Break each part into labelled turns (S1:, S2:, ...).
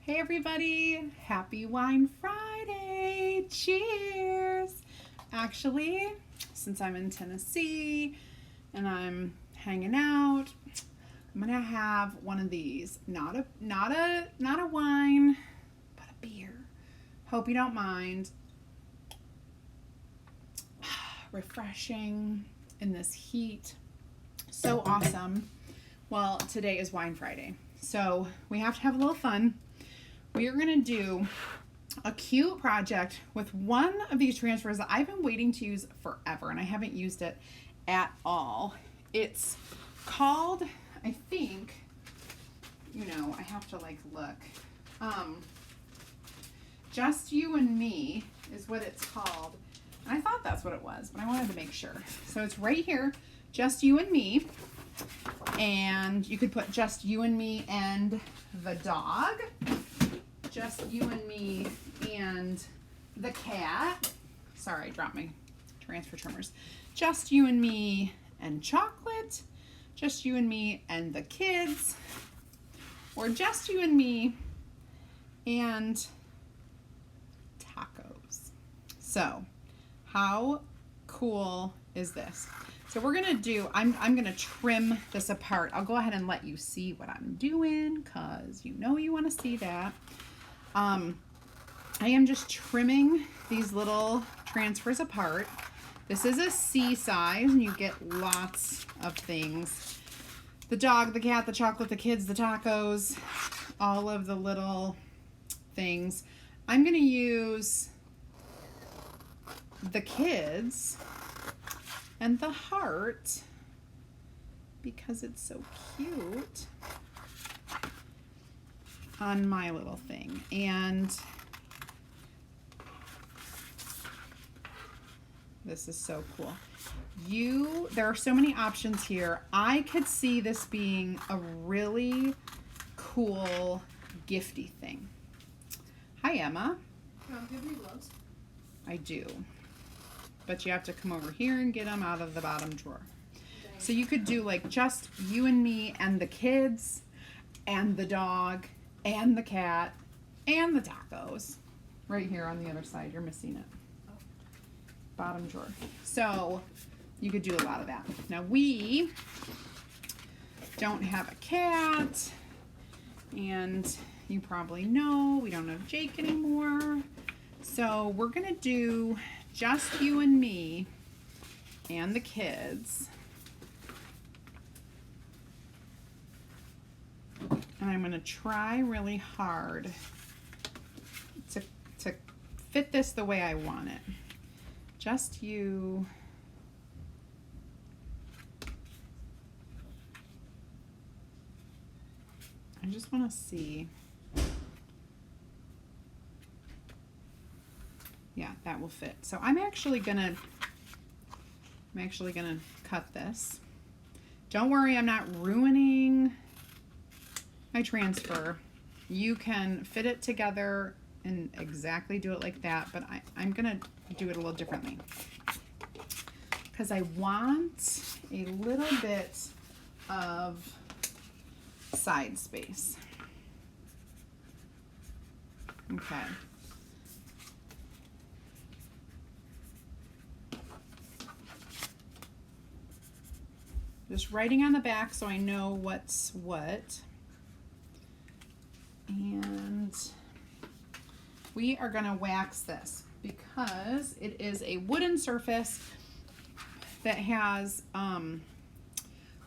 S1: Hey everybody, happy Wine Friday, cheers! Actually, since I'm in Tennessee and I'm hanging out, I'm gonna have one of these, not a wine, but a beer. Hope you don't mind. Refreshing in this heat, so awesome. Well, today is Wine Friday, so we have to have a little fun. We are going to do a cute project with one of these transfers that I've been waiting to use forever, and I haven't used it at all. It's called, I think, I have to look. Just You and Me is what it's called. And I thought that's what it was, but I wanted to make sure. So it's right here, Just You and Me. And you could put Just You and Me and the dog. Just You and Me and the cat. Sorry, I dropped my transfer trimmers. Just You and Me and chocolate. Just You and Me and the kids. Or Just You and Me and tacos. So, how cool is this? So we're gonna do, I'm gonna trim this apart. I'll go ahead and let you see what I'm doing, cause you wanna see that. I am just trimming these little transfers apart. This is a C size and you get lots of things. The dog, the cat, the chocolate, the kids, the tacos, all of the little things. I'm gonna use the kids and the heart because it's so cute on my little thing. And this is so cool. There are so many options here. I could see this being a really cool gifty thing. Hi, Emma.
S2: Do you have any gloves?
S1: I do. But you have to come over here and get them out of the bottom drawer.
S2: Dang.
S1: So you could do like Just You and Me and the kids and the dog and the cat and the tacos. Right here on the other side, you're missing it.
S2: Oh.
S1: Bottom drawer. So you could do a lot of that. Now we don't have a cat, and you probably know we don't have Jake anymore. So we're gonna do Just You and Me and the kids. And I'm going to try really hard to fit this the way I want it. Just You. I just want to see. Yeah, that will fit. So I'm actually gonna cut this. Don't worry, I'm not ruining my transfer. You can fit it together and exactly do it like that, but I'm gonna do it a little differently because I want a little bit of side space. Okay. Just writing on the back so I know what's what. And we are going to wax this because it is a wooden surface that has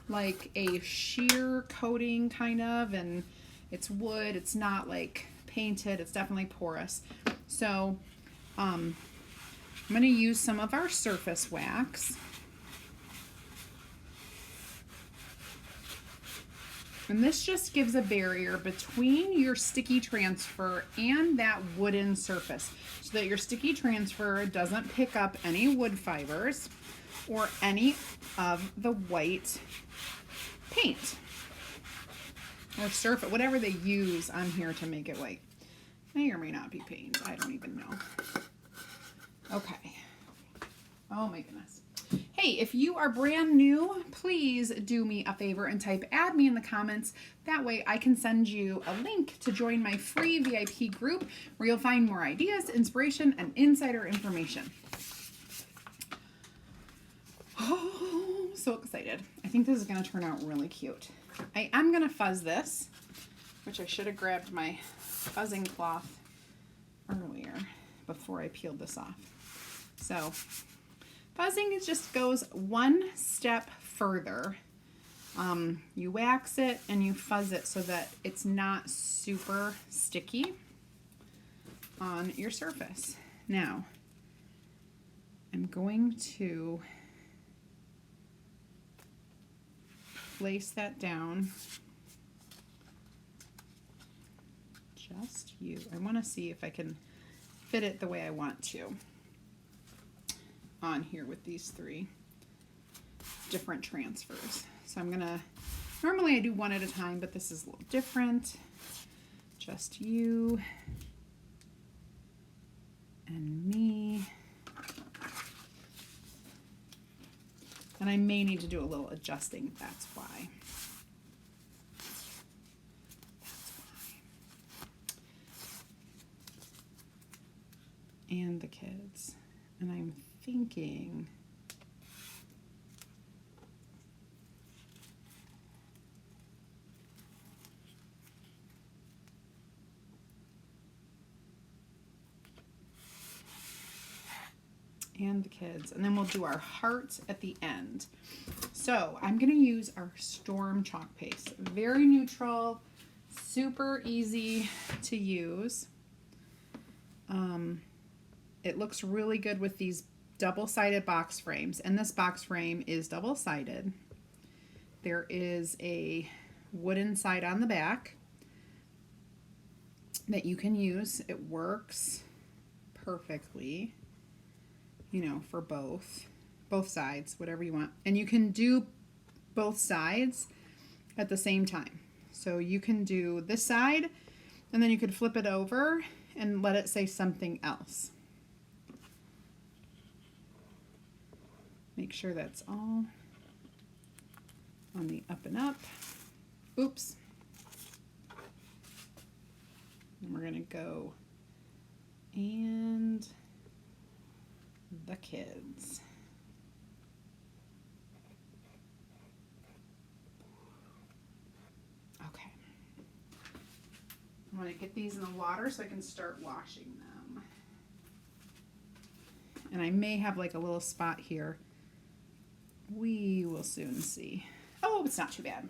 S1: like a sheer coating kind of, and it's wood. It's not like painted. It's definitely porous. So I'm going to use some of our surface wax. And this just gives a barrier between your sticky transfer and that wooden surface so that your sticky transfer doesn't pick up any wood fibers or any of the white paint or surface, whatever they use on here to make it white. May or may not be paint. I don't even know. Okay. Oh my goodness. Hey, if you are brand new, please do me a favor and type add me in the comments. That way I can send you a link to join my free VIP group where you'll find more ideas, inspiration, and insider information. Oh, so excited. I think this is going to turn out really cute. I am going to fuzz this, which I should have grabbed my fuzzing cloth earlier before I peeled this off. So fuzzing just goes one step further. You wax it and you fuzz it so that it's not super sticky on your surface. Now, I'm going to place that down. Just you. I want to see if I can fit it the way I want to on here with these 3 different transfers. So I'm gonna, normally I do one at a time, but this is a little different. Just you and me. And I may need to do a little adjusting, that's why. And the kids. And I'm thinking and the kids, and then we'll do our hearts at the end. So I'm going to use our Storm chalk paste. Very neutral, super easy to use. It looks really good with these double-sided box frames, and this box frame is double-sided. There is a wooden side on the back that you can use. It works perfectly, you know, for both sides, whatever you want. And you can do both sides at the same time. So you can do this side, and then you could flip it over and let it say something else. Make sure that's all on the up and up. Oops. And we're gonna go and the kids. Okay. I'm gonna get these in the water so I can start washing them. And I may have like a little spot here. We will soon see. Oh, it's not too bad.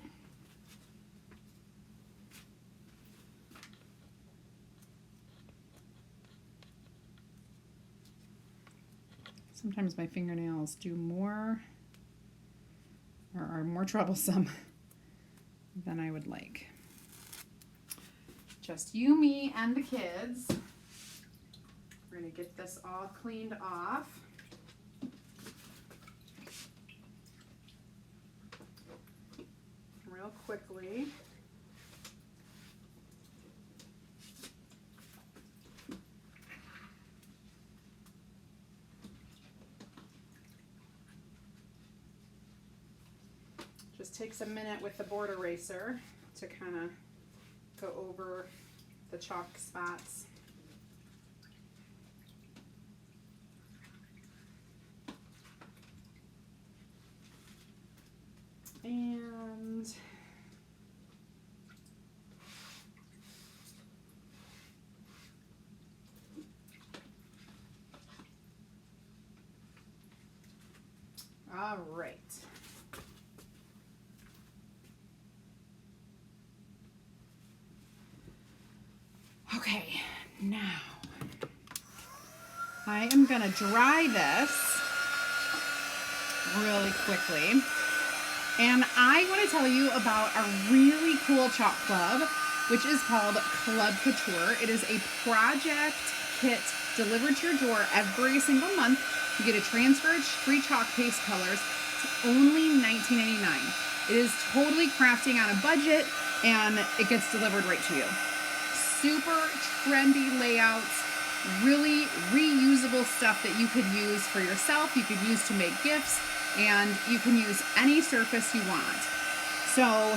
S1: Sometimes my fingernails do more or are more troublesome than I would like. Just you, me, and the kids. We're going to get this all cleaned off. Real quickly. Just takes a minute with the board eraser to kind of go over the chalk spots. And all right. Okay, now I am gonna dry this really quickly. And I want to tell you about a really cool chalk club, which is called Chalk Couture. It is a project kit delivered to your door every single month. You get a transferred free chalk paste colors. It's only $19.99. It is totally crafting on a budget, and it gets delivered right to you. Super trendy layouts, really reusable stuff that you could use for yourself, you could use to make gifts. and you can use any surface you want. So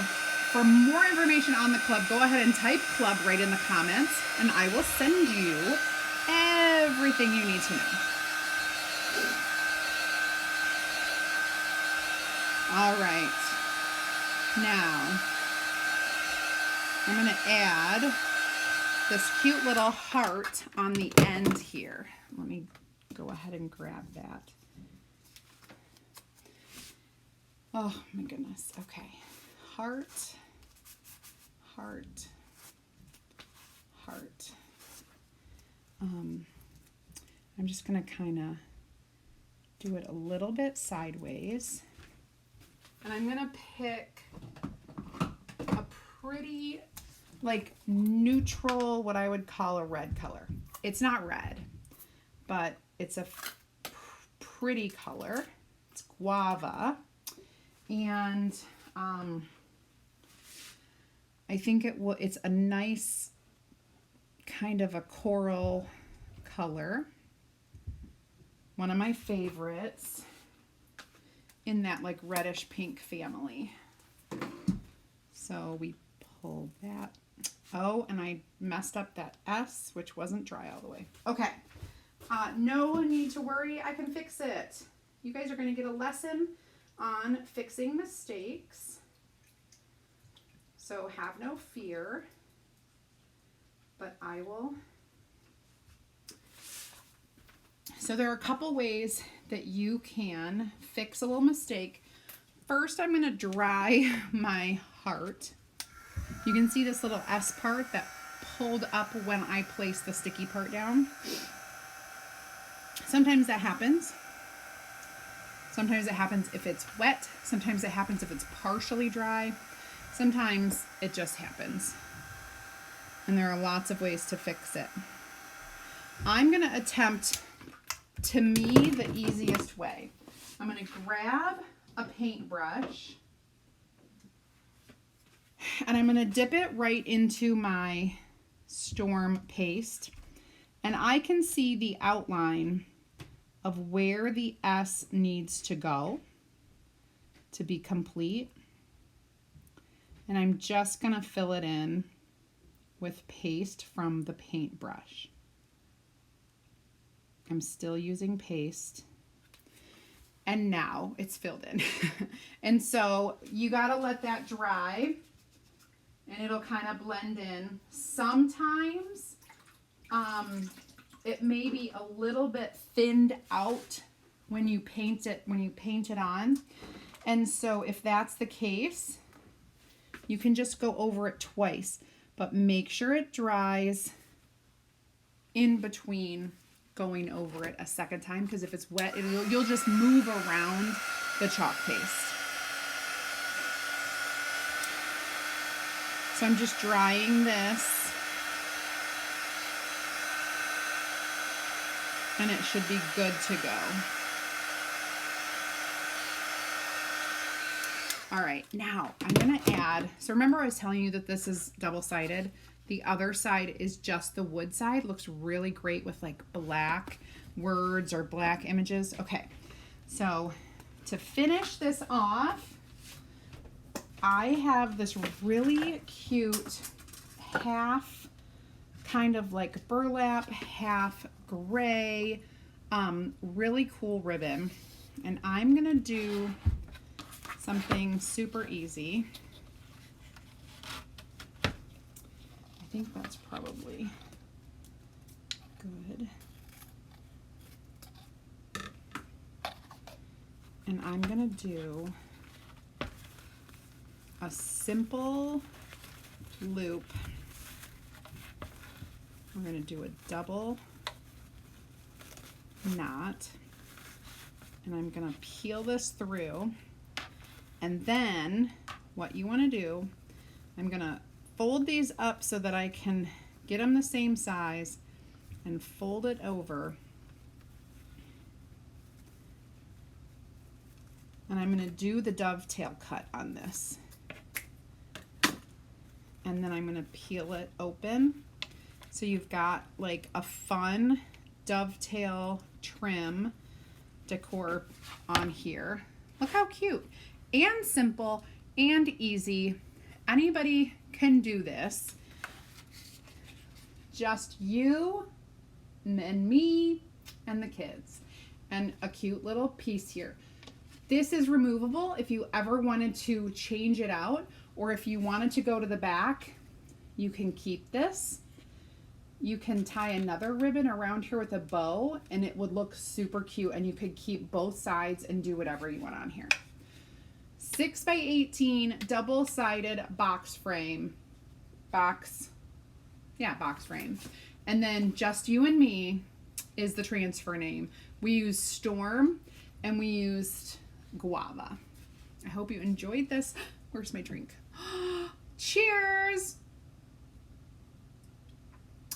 S1: for more information on the club, go ahead and type club right in the comments, and I will send you everything you need to know. All right, now I'm going to add this cute little heart on the end here. Let me go ahead and grab that. Oh my goodness. Okay. Heart, heart, heart. I'm just going to kind of do it a little bit sideways. And I'm going to pick a pretty, like, neutral, what I would call a red color. It's not red, but it's a pretty color. It's guava. And I think it's a nice kind of a coral color. One of my favorites in that like reddish pink family. So we pull that. Oh, and I messed up that S, which wasn't dry all the way. Okay. No need to worry. I can fix it. You guys are going to get a lesson on fixing mistakes. So have no fear. But I will. So there are a couple ways that you can fix a little mistake. First, I'm going to dry my heart. You can see this little S part that pulled up when I placed the sticky part down. Sometimes that happens. Sometimes it happens if it's wet. Sometimes it happens if it's partially dry. Sometimes it just happens. And there are lots of ways to fix it. I'm going to attempt, to me, the easiest way. I'm going to grab a paintbrush and I'm going to dip it right into my storm paste, and I can see the outline of where the S needs to go to be complete. And I'm just going to fill it in with paste from the paintbrush. I'm still using paste. And now it's filled in. And so you got to let that dry and it'll kind of blend in. Sometimes it may be a little bit thinned out when you paint it on. And so if that's the case, you can just go over it twice, but make sure it dries in between going over it a second time, because if it's wet, you'll just move around the chalk paste. So I'm just drying this, and it should be good to go. All right, now I'm gonna add, so remember I was telling you that this is double-sided. The other side is just the wood side. Looks really great with like black words or black images. Okay, so to finish this off, I have this really cute half kind of like burlap, half gray, really cool ribbon. And I'm gonna do something super easy. I think that's probably good. And I'm gonna do a simple loop. We're gonna do a double knot, and I'm gonna peel this through. And then what you wanna do, I'm gonna fold these up so that I can get them the same size and fold it over. And I'm going to do the dovetail cut on this. And then I'm going to peel it open. So you've got like a fun dovetail trim decor on here. Look how cute and simple and easy. Anybody can do this. Just you and me and the kids. And a cute little piece here. This is removable if you ever wanted to change it out, or if you wanted to go to the back, you can keep this. You can tie another ribbon around here with a bow and it would look super cute, and you could keep both sides and do whatever you want on here. 6x18 double-sided box frame. Box frame. And then Just You and Me is the transfer name. We used Storm and we used Guava. I hope you enjoyed this. Where's my drink? Cheers!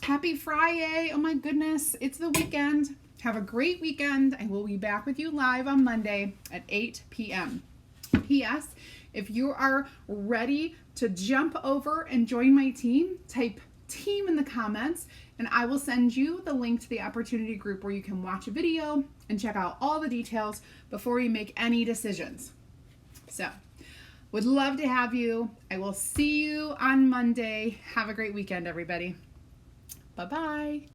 S1: Happy Friday. Oh my goodness, it's the weekend. Have a great weekend. I will be back with you live on Monday at 8 p.m. P.S. If you are ready to jump over and join my team, type team in the comments and I will send you the link to the opportunity group where you can watch a video and check out all the details before you make any decisions. So, would love to have you. I will see you on Monday. Have a great weekend, everybody. Bye-bye.